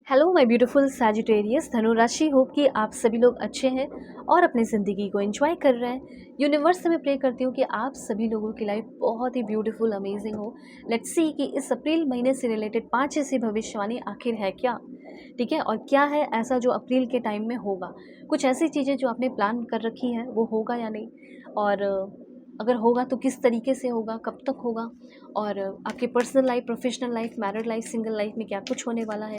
Hello my beautiful Sagittarius धनु राशि। Hope कि आप सभी लोग अच्छे हैं और अपनी ज़िंदगी को एंजॉय कर रहे हैं। यूनिवर्स से मैं प्रे करती हूँ कि आप सभी लोगों की लाइफ बहुत ही ब्यूटीफुल अमेजिंग हो। लेट्स सी कि इस अप्रैल महीने से रिलेटेड 5 ऐसी भविष्यवाणी आखिर है क्या, ठीक है, और क्या है ऐसा जो अप्रैल के टाइम में होगा। कुछ ऐसी चीज़ें जो आपने प्लान कर रखी हैं वो होगा या नहीं, और अगर होगा तो किस तरीके से होगा, कब तक होगा, और आपकी personal life, professional life, married life, single life में क्या कुछ होने वाला है,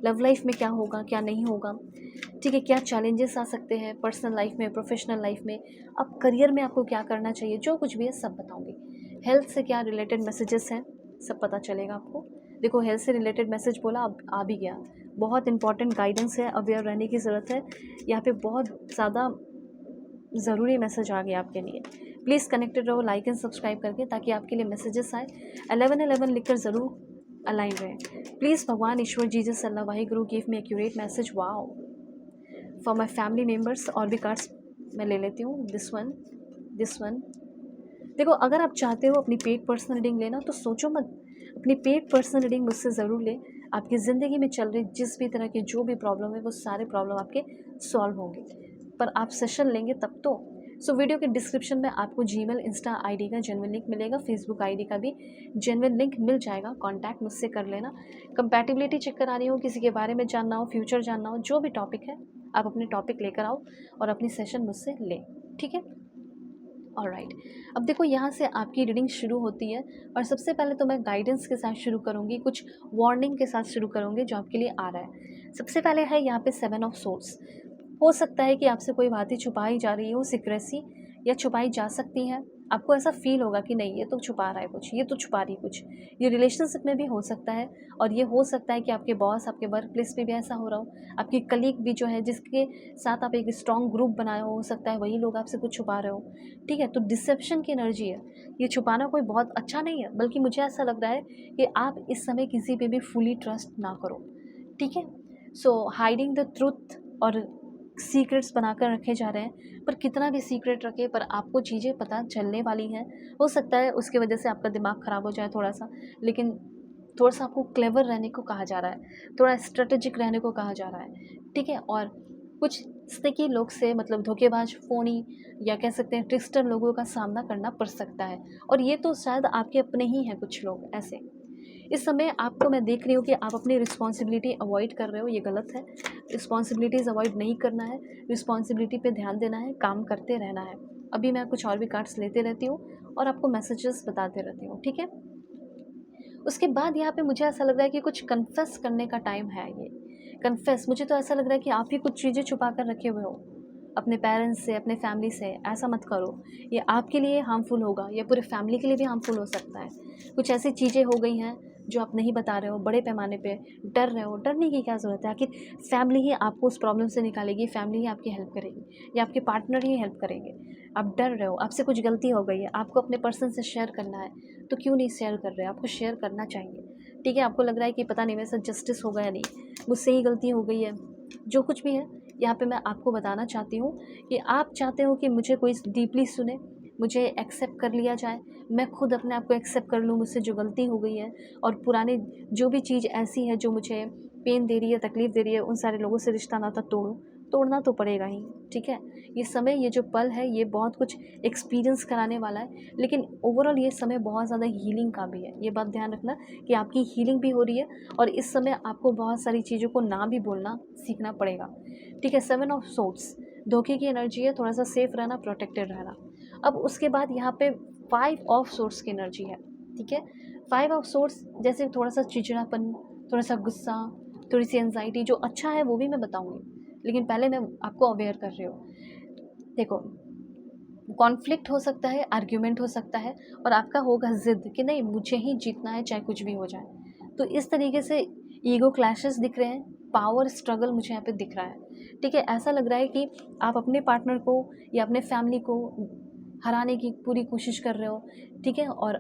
लव लाइफ में क्या होगा क्या नहीं होगा, ठीक है, क्या चैलेंजेस आ सकते हैं पर्सनल लाइफ में, प्रोफेशनल लाइफ में, अब करियर में आपको क्या करना चाहिए, जो कुछ भी है सब बताऊंगी। हेल्थ से क्या रिलेटेड मैसेजेस हैं सब पता चलेगा आपको। देखो, हेल्थ से रिलेटेड मैसेज बोला, अब आ भी गया। बहुत इंपॉर्टेंट गाइडेंस है, अवेयर रहने की ज़रूरत है। यहाँ पे बहुत ज़्यादा ज़रूरी मैसेज आ गया आपके लिए। प्लीज़ कनेक्टेड रहो लाइक एंड सब्सक्राइब करके, ताकि आपके लिए मैसेजेस आए। 1111 लिखकर ज़रूर अलाइन रहें। प्लीज़ भगवान, ईश्वर, Jesus, Allah, Wahe Guru, give me accurate message. Wow, for my family members. और भी कार्ड्स मैं ले लेती हूँ। This one. देखो, अगर आप चाहते हो अपनी पेड पर्सनल रीडिंग लेना तो सोचो मत, अपनी पेड पर्सनल रीडिंग मुझसे ज़रूर ले। आपकी ज़िंदगी में चल रही जिस भी तरह की जो भी प्रॉब्लम है वो सारे प्रॉब्लम आपके सॉल्व होंगे, पर आप सेशन लेंगे तब तो। सो वीडियो के डिस्क्रिप्शन में आपको जीमेल, इंस्टा आईडी का जेन्युइन लिंक मिलेगा, फेसबुक आईडी का भी जेन्युइन लिंक मिल जाएगा। कॉन्टैक्ट मुझसे कर लेना। कंपैटिबिलिटी चेक करानी हो, किसी के बारे में जानना हो, फ्यूचर जानना हो, जो भी टॉपिक है आप अपने टॉपिक लेकर आओ और अपनी सेशन मुझसे लें, ठीक है। ऑलराइट, अब देखो, यहाँ से आपकी रीडिंग शुरू होती है और सबसे पहले तो मैं गाइडेंस के साथ शुरू करूँगी, कुछ वार्निंग के साथ शुरू करूँगी जो आपके लिए आ रहा है। सबसे पहले है यहाँ पे 7 ऑफ सोर्स। हो सकता है कि आपसे कोई बातें छुपाई जा रही हो, सीक्रेसी, या छुपाई जा सकती हैं। आपको ऐसा फील होगा कि नहीं, ये तो छुपा रहा है कुछ, ये तो छुपा रही कुछ। ये रिलेशनशिप में भी हो सकता है, और ये हो सकता है कि आपके बॉस, आपके वर्क प्लेस पे भी ऐसा हो रहा हो। आपकी कलीग भी जो है, जिसके साथ आप एक स्ट्रॉन्ग ग्रुप बनाए हो सकता है वही लोग आपसे कुछ छुपा रहे हो, ठीक है। तो डिसेप्शन की एनर्जी है। ये छुपाना कोई बहुत अच्छा नहीं है, बल्कि मुझे ऐसा लग रहा है कि आप इस समय किसी पे भी फुली ट्रस्ट ना करो, ठीक है। सो हाइडिंग द ट्रूथ और सीक्रेट्स बनाकर रखे जा रहे हैं, पर कितना भी सीक्रेट रखे, पर आपको चीज़ें पता चलने वाली हैं। हो सकता है उसकी वजह से आपका दिमाग ख़राब हो जाए थोड़ा सा, लेकिन थोड़ा सा आपको क्लेवर रहने को कहा जा रहा है, थोड़ा स्ट्रेटेजिक रहने को कहा जा रहा है, ठीक है। और कुछ स्नेकी लोग से, मतलब धोखेबाज, फ़ोनी, या कह सकते हैं ट्रिक्स्टर लोगों का सामना करना पड़ सकता है, और ये तो शायद आपके अपने ही हैं कुछ लोग ऐसे। इस समय आपको मैं देख रही हूँ कि आप अपनी रिस्पॉन्सिबिलिटी अवॉइड कर रहे हो, ये गलत है। रिस्पॉन्सिबिलिटीज़ अवॉइड नहीं करना है, रिस्पॉन्सिबिलिटी पे ध्यान देना है, काम करते रहना है। अभी मैं कुछ और भी कार्ड्स लेते रहती हूँ और आपको मैसेजेस बताते रहती हूँ, ठीक है। उसके बाद यहाँ पे मुझे ऐसा लग रहा है कि कुछ कन्फेस करने का टाइम है। ये कन्फेस, मुझे तो ऐसा लग रहा है कि आप ही कुछ चीज़ें छुपा कर रखे हुए हो अपने पेरेंट्स से, अपने फैमिली से। ऐसा मत करो, ये आपके लिए हार्मफुल होगा, या पूरे फैमिली के लिए भी हार्मफुल हो सकता है। कुछ ऐसी चीज़ें हो गई हैं जो आप नहीं बता रहे हो, बड़े पैमाने पे डर रहे हो। डरने की क्या ज़रूरत है, आखिर फैमिली ही आपको उस प्रॉब्लम से निकालेगी, फैमिली ही आपकी हेल्प करेगी, या आपके पार्टनर ही हेल्प करेंगे। आप डर रहे हो, आपसे कुछ गलती हो गई है, आपको अपने पर्सन से शेयर करना है, तो क्यों नहीं शेयर कर रहे? आपको शेयर करना चाहिए, ठीक है। आपको लग रहा है कि पता नहीं मेरे साथ जस्टिस होगा या नहीं, मुझसे ही गलती हो गई है, जो कुछ भी है, यहाँ पे मैं आपको बताना चाहती हूँ कि आप चाहते हो कि मुझे कोई डीपली सुने, मुझे एक्सेप्ट कर लिया जाए, मैं खुद अपने आप को एक्सेप्ट कर लूँ मुझसे जो गलती हो गई है, और पुरानी जो भी चीज़ ऐसी है जो मुझे पेन दे रही है, तकलीफ़ दे रही है, उन सारे लोगों से रिश्ता नाता तोड़ूँ। तोड़ना तो पड़ेगा ही, ठीक है। ये समय, ये जो पल है, ये बहुत कुछ एक्सपीरियंस कराने वाला है, लेकिन ओवरऑल ये समय बहुत ज़्यादा हीलिंग का भी है। ये बात ध्यान रखना कि आपकी हीलिंग भी हो रही है, और इस समय आपको बहुत सारी चीज़ों को ना भी बोलना सीखना पड़ेगा, ठीक है। 7 ऑफ सोर्ड्स, धोखे की एनर्जी है, थोड़ा सा सेफ रहना, प्रोटेक्टेड रहना। अब उसके बाद यहाँ पे 5 ऑफ सोर्ड्स की एनर्जी है, ठीक है। 5 ऑफ सोर्ड्स जैसे थोड़ा सा चिड़चिड़ापन, थोड़ा सा गुस्सा, थोड़ी सी एंजाइटी। जो अच्छा है वो भी मैं बताऊंगी, लेकिन पहले मैं आपको अवेयर कर रही हूँ। देखो, कॉन्फ्लिक्ट हो सकता है, आर्ग्यूमेंट हो सकता है, और आपका होगा ज़िद कि नहीं, मुझे ही जीतना है चाहे कुछ भी हो जाए। तो इस तरीके से ईगो क्लैशेस दिख रहे हैं, पावर स्ट्रगल मुझे यहाँ पे दिख रहा है, ठीक है। ऐसा लग रहा है कि आप अपने पार्टनर को या अपने फैमिली को हराने की पूरी कोशिश कर रहे हो, ठीक है, और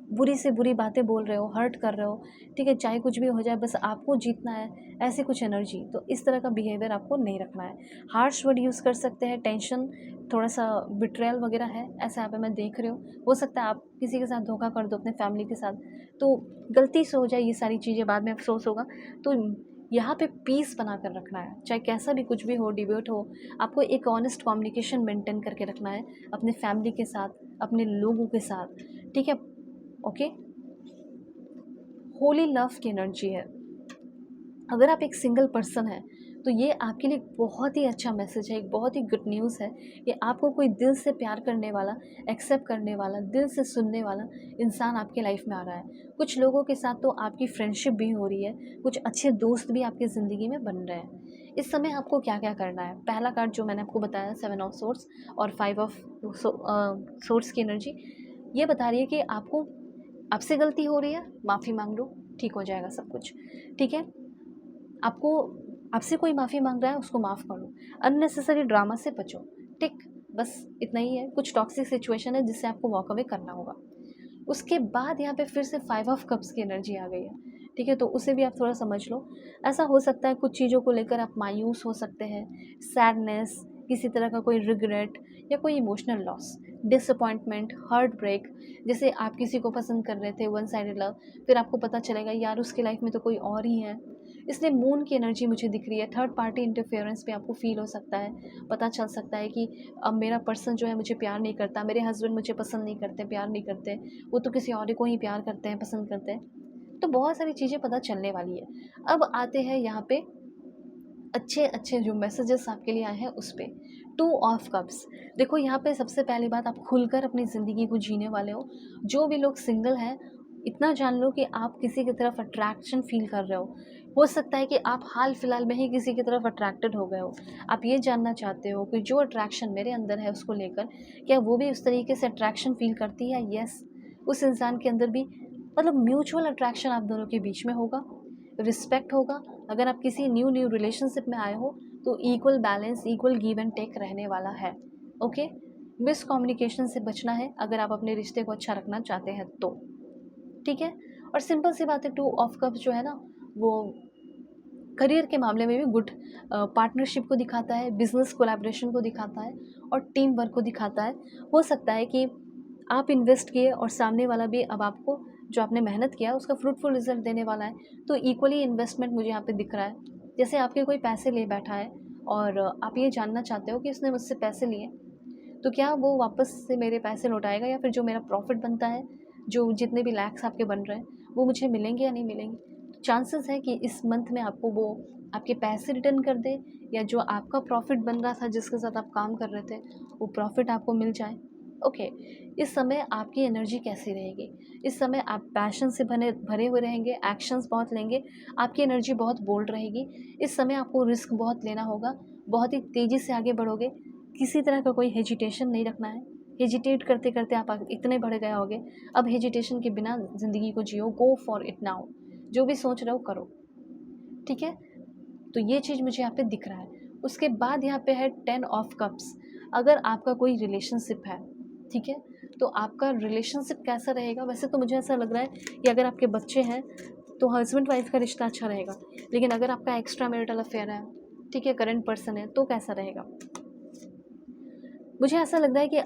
बुरी से बुरी बातें बोल रहे हो, हर्ट कर रहे हो, ठीक है, चाहे कुछ भी हो जाए, बस आपको जीतना है, ऐसी कुछ एनर्जी। तो इस तरह का बिहेवियर आपको नहीं रखना है। हार्श वर्ड यूज़ कर सकते हैं, टेंशन, थोड़ा सा बिट्रेयल वगैरह है, ऐसा यहाँ पे मैं देख रही हूँ। हो सकता है आप किसी के साथ धोखा कर दो अपने फैमिली के साथ, तो गलती से हो जाए, ये सारी चीज़ें बाद में अफसोस होगा। तो यहाँ पे पीस बना कर रखना है, चाहे कैसा भी कुछ भी हो, डिबेट हो, आपको एक ऑनेस्ट कम्युनिकेशन मेंटेन करके रखना है अपने फैमिली के साथ, अपने लोगों के साथ, ठीक है। ओके, होली लव की एनर्जी है। अगर आप एक सिंगल पर्सन हैं तो ये आपके लिए बहुत ही अच्छा मैसेज है, एक बहुत ही गुड न्यूज़ है कि आपको कोई दिल से प्यार करने वाला, एक्सेप्ट करने वाला, दिल से सुनने वाला इंसान आपके लाइफ में आ रहा है। कुछ लोगों के साथ तो आपकी फ्रेंडशिप भी हो रही है, कुछ अच्छे दोस्त भी आपकी ज़िंदगी में बन रहे हैं। इस समय आपको क्या क्या करना है, पहला कार्ड जो मैंने आपको बताया 7 ऑफ सोर्ड्स और 5 ऑफ सोर्ड्स की एनर्जी ये बता रही है कि आपसे गलती हो रही है, माफ़ी मांग लो, ठीक हो जाएगा सब कुछ, ठीक है। आपको आपसे कोई माफ़ी मांग रहा है, उसको माफ़ कर लो, अननेसेसरी ड्रामा से बचो, ठीक, बस इतना ही है। कुछ टॉक्सिक सिचुएशन है जिससे आपको वॉक अवे करना होगा। उसके बाद यहाँ पे फिर से 5 ऑफ कप्स की एनर्जी आ गई है, ठीक है, तो उसे भी आप थोड़ा समझ लो। ऐसा हो सकता है कुछ चीज़ों को लेकर आप मायूस हो सकते हैं, सैडनेस, किसी तरह का कोई रिग्रेट या कोई emotional loss, disappointment, heart break. जैसे आप किसी को पसंद कर रहे थे, वन साइडेड लव, फिर आपको पता चलेगा यार उसकी लाइफ में तो कोई और ही है। इसलिए मून की एनर्जी मुझे दिख रही है, थर्ड पार्टी इंटरफेरेंस भी आपको फील हो सकता है, पता चल सकता है कि अब मेरा पर्सन जो है मुझे प्यार नहीं करता, मेरे हस्बैंड मुझे पसंद नहीं करते, प्यार नहीं करते, वो तो किसी और को ही प्यार करते हैं, पसंद करते हैं। तो बहुत सारी चीज़ें पता चलने वाली है। अब आते हैं यहाँ पे अच्छे अच्छे जो मैसेजेस आपके लिए आए हैं उस पे। 2 ऑफ कप्स, देखो यहाँ पे सबसे पहली बात, आप खुलकर अपनी ज़िंदगी को जीने वाले हो। जो भी लोग सिंगल हैं, इतना जान लो कि आप किसी की तरफ अट्रैक्शन फील कर रहे हो सकता है कि आप हाल फिलहाल में ही किसी की तरफ अट्रैक्टेड हो गए हो। आप ये जानना चाहते हो कि जो अट्रैक्शन मेरे अंदर है उसको लेकर, क्या वो भी उस तरीके से अट्रैक्शन फील करती है? यस, उस इंसान के अंदर भी, मतलब म्यूचुअल अट्रैक्शन आप दोनों के बीच में होगा, रिस्पेक्ट होगा। अगर आप किसी न्यू रिलेशनशिप में आए हो तो equal balance, equal give and take रहने वाला है। ओके, मिसकम्युनिकेशन से बचना है अगर आप अपने रिश्ते को अच्छा रखना चाहते हैं तो, ठीक है। और सिंपल सी बात है, 2 ऑफ कप्स जो है ना, वो करियर के मामले में भी गुड पार्टनरशिप को दिखाता है, बिजनेस कोलैबोरेशन को दिखाता है और टीम वर्क को दिखाता है। हो सकता है कि आप इन्वेस्ट किए और सामने वाला भी अब आपको जो आपने मेहनत किया उसका फ्रूटफुल रिजल्ट देने वाला है, तो इक्वली इन्वेस्टमेंट मुझे यहाँ पे दिख रहा है। जैसे आपके कोई पैसे ले बैठा है और आप ये जानना चाहते हो कि उसने मुझसे पैसे लिए, तो क्या वो वापस से मेरे पैसे लौटाएगा, या फिर जो मेरा प्रॉफिट बनता है, जो जितने भी लैक्स आपके बन रहे हैं, वो मुझे मिलेंगे या नहीं मिलेंगे। चांसेस है कि इस मंथ में आपको वो आपके पैसे रिटर्न कर दे, या जो आपका प्रॉफिट बन रहा था जिसके साथ आप काम कर रहे थे, वो प्रॉफिट आपको मिल जाए। ओके, इस समय आपकी एनर्जी कैसी रहेगी? इस समय आप पैशन से भरे हुए रहेंगे, एक्शंस बहुत लेंगे, आपकी एनर्जी बहुत बोल्ड रहेगी। इस समय आपको रिस्क बहुत लेना होगा, बहुत ही तेज़ी से आगे बढ़ोगे, किसी तरह का कोई हेजिटेशन नहीं रखना है। हेजिटेट करते करते आप इतने बढ़ गए होगे, अब हेजिटेशन के बिना ज़िंदगी को जियो, गो फॉर इट नाउ, जो भी सोच रहे हो करो, ठीक है। तो ये चीज़ मुझे यहाँ पे दिख रहा है। उसके बाद यहाँ पे है 10 ऑफ कप्स। अगर आपका कोई रिलेशनशिप है, ठीक है, तो आपका रिलेशनशिप कैसा रहेगा? वैसे तो मुझे ऐसा लग रहा है कि अगर आपके बच्चे हैं तो हस्बैंड वाइफ का रिश्ता अच्छा रहेगा, लेकिन अगर आपका एक्स्ट्रा मैरिटल अफेयर है, ठीक है, करंट पर्सन है, तो कैसा रहेगा? मुझे ऐसा लग रहा है कि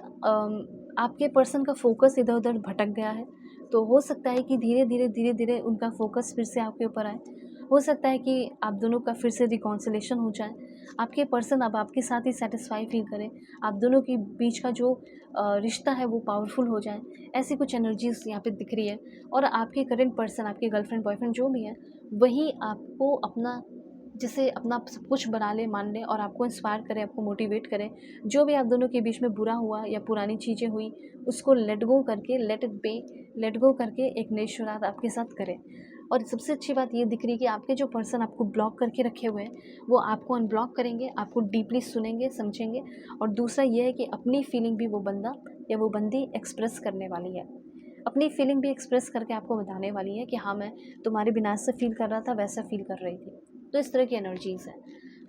आपके पर्सन का फोकस इधर उधर भटक गया है, तो हो सकता है कि धीरे धीरे उनका फोकस फिर से आपके ऊपर आए। हो सकता है कि आप दोनों का फिर से रिकॉन्सिलेशन हो जाए, आपके पर्सन अब आपके साथ ही सेटिस्फाई फील करें, आप दोनों के बीच का जो रिश्ता है वो पावरफुल हो जाए। ऐसी कुछ एनर्जीज यहाँ पे दिख रही है। और आपके करंट पर्सन, आपके गर्लफ्रेंड बॉयफ्रेंड जो भी है, वही आपको अपना, जैसे अपना सब कुछ बना ले, मान ले, और आपको इंस्पायर करे, आपको मोटिवेट करे। जो भी आप दोनों के बीच में बुरा हुआ या पुरानी चीज़ें हुई, उसको लेट गो करके, let it be, let go करके एक नई शुरुआत आपके साथ करें। और सबसे अच्छी बात ये दिख रही है कि आपके जो पर्सन आपको ब्लॉक करके रखे हुए हैं, वो आपको अनब्लॉक करेंगे, आपको डीपली सुनेंगे, समझेंगे। और दूसरा ये है कि अपनी फीलिंग भी वो बंदा या वो बंदी एक्सप्रेस करने वाली है, अपनी फीलिंग भी एक्सप्रेस करके आपको बताने वाली है कि हाँ, मैं तुम्हारे बिना ऐसा फील कर रहा था, वैसा फील कर रही थी। तो इस तरह की एनर्जीज़ हैं।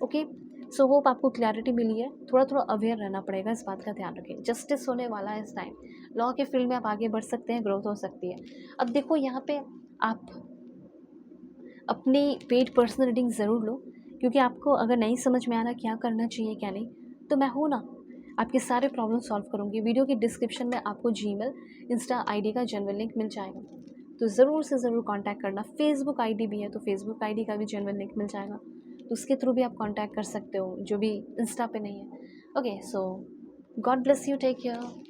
ओके, सो होप आपको क्लैरिटी मिली है। थोड़ा थोड़ा अवेयर रहना पड़ेगा, इस बात का ध्यान रखें। जस्टिस होने वाला है इस टाइम, लॉ के फील्ड में आप आगे बढ़ सकते हैं, ग्रोथ हो सकती है। अब देखो यहाँ पे आप अपनी पेड पर्सनल रीडिंग ज़रूर लो, क्योंकि आपको अगर नहीं समझ में आ रहा क्या करना चाहिए क्या नहीं, तो मैं हूँ ना, आपके सारे प्रॉब्लम सॉल्व करूँगी। वीडियो की डिस्क्रिप्शन में आपको जीमेल, इंस्टा आईडी का जनरल लिंक मिल जाएगा, तो ज़रूर से ज़रूर कांटेक्ट करना। फेसबुक आईडी भी है, तो फेसबुक आईडी का भी जेन्युइन लिंक मिल जाएगा, तो उसके थ्रू भी आप कांटेक्ट कर सकते हो, जो भी इंस्टा पे नहीं है। Okay, so God bless you, take care.